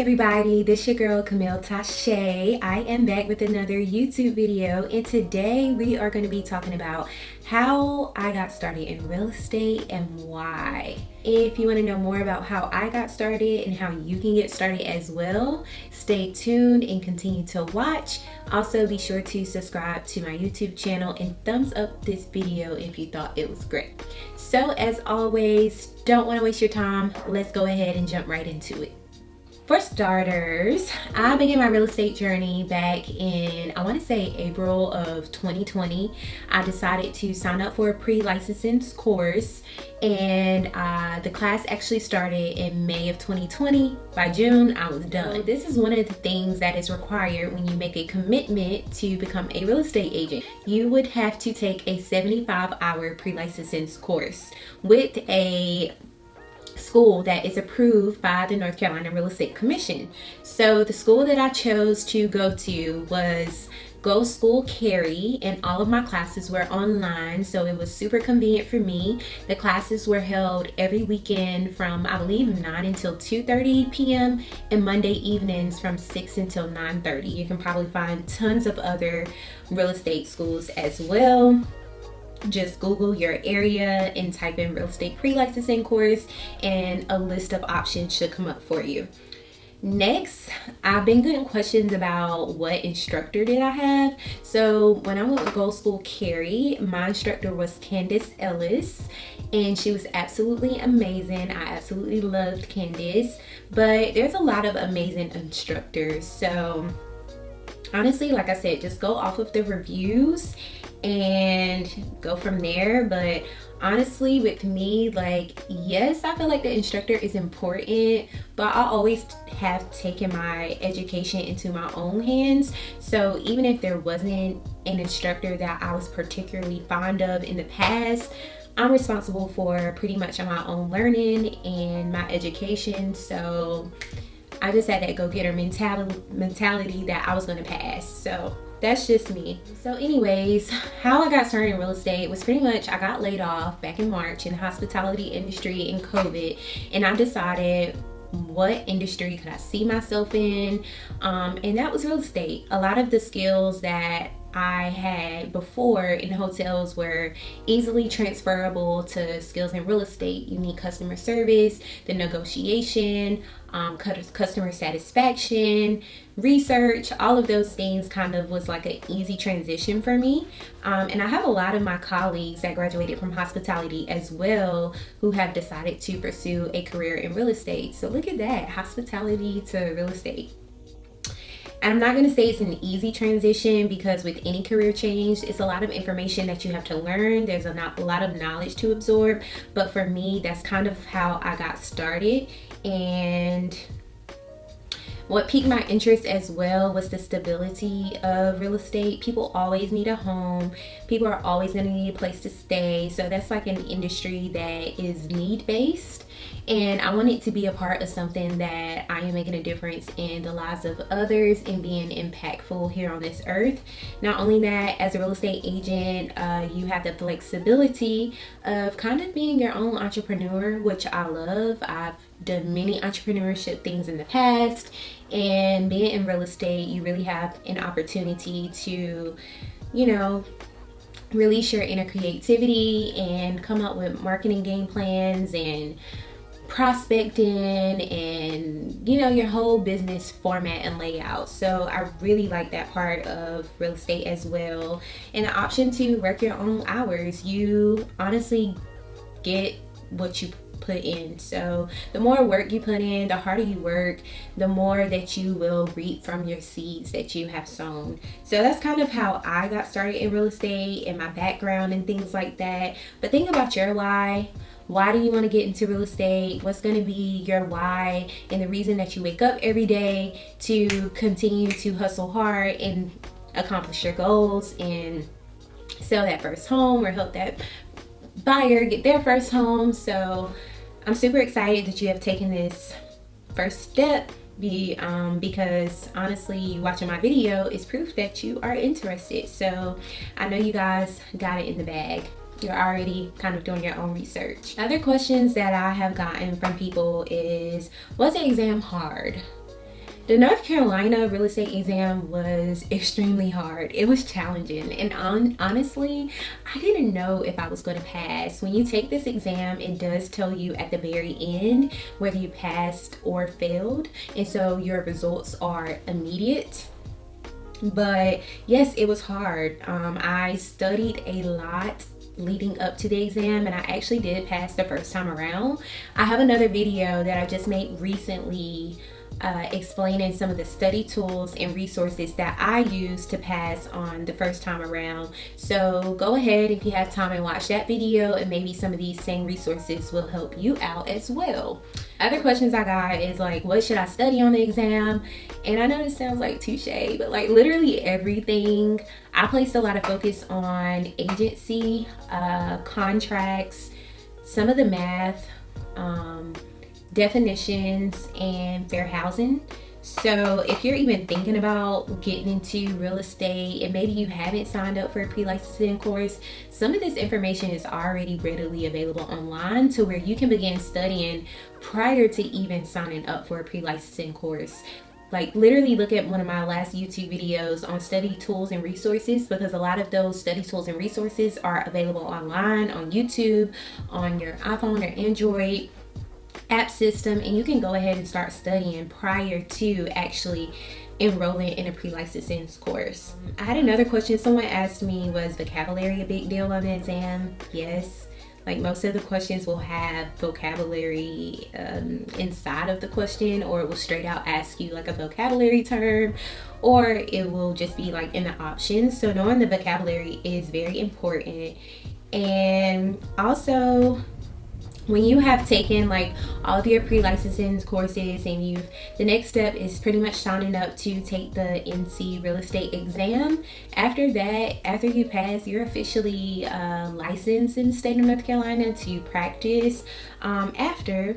everybody, this your girl Camille Tashay. I am back with another YouTube video, and today we are going to be talking about how I got started in real estate and why. If you want to know more about how I got started and how you can get started as well, stay tuned and continue to watch. Also be sure to subscribe to my YouTube channel and thumbs up this video if you thought it was great. So as always, don't want to waste your time. Let's go ahead and jump right into it. For starters, I began my real estate journey back in, I want to say April of 2020. I decided to sign up for a pre-licensing course, and the class actually started in May of 2020. By June, I was done. So this is one of the things that is required when you make a commitment to become a real estate agent. You would have to take a 75-hour pre-licensing course with a school that is approved by the North Carolina Real Estate Commission. So the school that I chose to go to was Go School Cary, and all of my classes were online, so it was super convenient for me. The classes were held every weekend from, I believe, 9 until 2:30 p.m. and Monday evenings from 6 until 9:30. You can probably find tons of other real estate schools as well. Just Google your area and type in real estate pre-licensing course, and a list of options should come up for you. Next, I've been getting questions about what instructor did I have. So when I went to Go School Cary, my instructor was Candace Ellis, and she was absolutely amazing. I absolutely loved Candace, but there's a lot of amazing instructors. So honestly, like I said, just go off of the reviews and go from there. But honestly, with me, like, yes, I feel like the instructor is important, but I always have taken my education into my own hands. So even if there wasn't an instructor that I was particularly fond of in the past, I'm responsible for pretty much my own learning and my education. So I just had that go-getter mentality that I was going to pass. So that's just me. So anyways, how I got started in real estate was pretty much, I got laid off back in March in the hospitality industry in COVID, and I decided what industry could I see myself in, and that was real estate. A lot of the skills that I had before in hotels were easily transferable to skills in real estate. You need customer service, the negotiation, customer satisfaction, research, all of those things kind of was like an easy transition for me. And I have a lot of my colleagues that graduated from hospitality as well who have decided to pursue a career in real estate. So look at that, hospitality to real estate. I'm not going to say it's an easy transition, because with any career change, it's a lot of information that you have to learn. There's a lot of knowledge to absorb. But for me, that's kind of how I got started. And what piqued my interest as well was the stability of real estate. People always need a home. People are always going to need a place to stay. So that's like an industry that is need-based. And I wanted to be a part of something that I am making a difference in the lives of others and being impactful here on this earth. Not only that, as a real estate agent, you have the flexibility of kind of being your own entrepreneur, which I love. I've done many entrepreneurship things in the past, and being in real estate, you really have an opportunity to, you know, release your inner creativity and come up with marketing game plans and prospecting and, you know, your whole business format and layout. So I really like that part of real estate as well. And the option to work your own hours. You honestly get what you put in. So the more work you put in, the harder you work, the more that you will reap from your seeds that you have sown. So that's kind of how I got started in real estate and my background and things like that. But think about your why. Why do you want to get into real estate? What's going to be your why and the reason that you wake up every day to continue to hustle hard and accomplish your goals and sell that first home or help that buyer get their first home? So I'm super excited that you have taken this first step, because honestly, watching my video is proof that you are interested. So I know you guys got it in the bag. You're already kind of doing your own research. Other questions that I have gotten from people is, was the exam hard? The North Carolina real estate exam was extremely hard. It was challenging, and honestly, I didn't know if I was going to pass. When you take this exam, it does tell you at the very end whether you passed or failed, and so your results are immediate. But yes, it was hard. I studied a lot leading up to the exam, and I actually did pass the first time around. I have another video that I just made recently explaining some of the study tools and resources that I used to pass on the first time around. So go ahead if you have time and watch that video, and maybe some of these same resources will help you out as well. Other questions I got is like, what should I study on the exam? And I know this sounds like touche, but like literally everything. I placed a lot of focus on agency, contracts, some of the math, definitions, and fair housing. So if you're even thinking about getting into real estate and maybe you haven't signed up for a pre-licensing course, some of this information is already readily available online to where you can begin studying prior to even signing up for a pre-licensing course. Like literally look at one of my last YouTube videos on study tools and resources, because a lot of those study tools and resources are available online on YouTube, on your iPhone or Android app system, and you can go ahead and start studying prior to actually enrolling in a pre-licensing course. I had another question someone asked me, was vocabulary a big deal on the exam? Yes. Like most of the questions will have vocabulary inside of the question, or it will straight out ask you like a vocabulary term, or it will just be like in the options. So knowing the vocabulary is very important. And also, when you have taken like all of your pre-licensing courses and the next step is pretty much signing up to take the NC real estate exam. After that, after you pass, you're officially licensed in the state of North Carolina to practice after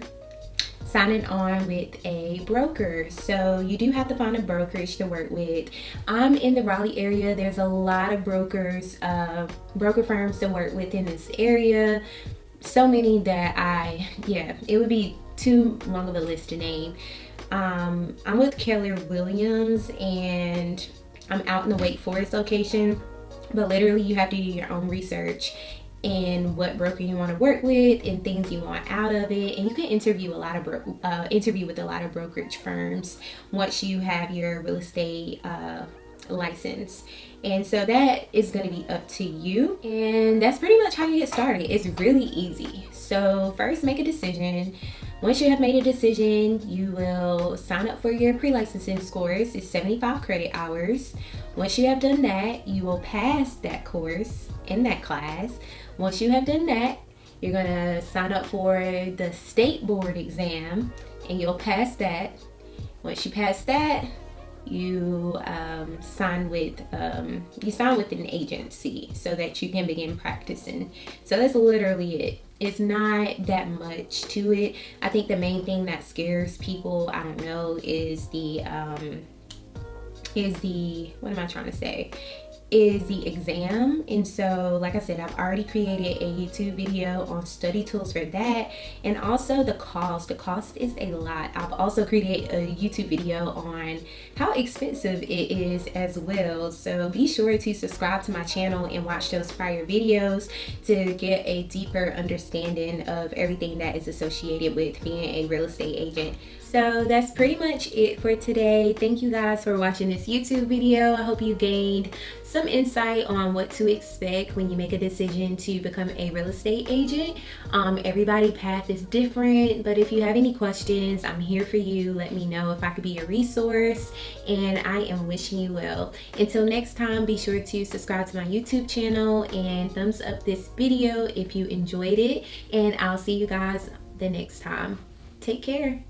signing on with a broker. So you do have to find a brokerage to work with. I'm in the Raleigh area. There's a lot of brokers, broker firms to work with in this area. So many that it would be too long of a list to name. I'm with Keller Williams, and I'm out in the Wake Forest location, but literally you have to do your own research and what broker you want to work with and things you want out of it. And you can interview with a lot of brokerage firms once you have your real estate license. And so that is going to be up to you, and that's pretty much how you get started. It's really easy. So first, make a decision. Once you have made a decision, you will sign up for your pre-licensing course. It's 75 credit hours. Once you have done that, you will pass that course in that class. Once you have done that, you're going to sign up for the state board exam, and you'll pass that. Once you pass that, you sign with an agency so that you can begin practicing. So that's literally it. It's not that much to it. I think the main thing that scares people, is the exam. And so like I said, I've already created a YouTube video on study tools for that, and also the cost is a lot. I've also created a YouTube video on how expensive it is as well. So be sure to subscribe to my channel and watch those prior videos to get a deeper understanding of everything that is associated with being a real estate agent. So that's pretty much it for today. Thank you guys for watching this YouTube video. I hope you gained some insight on what to expect when you make a decision to become a real estate agent. Everybody's path is different, but if you have any questions, I'm here for you. Let me know if I could be a resource, and I am wishing you well. Until next time, be sure to subscribe to my YouTube channel and thumbs up this video if you enjoyed it, and I'll see you guys the next time. Take care.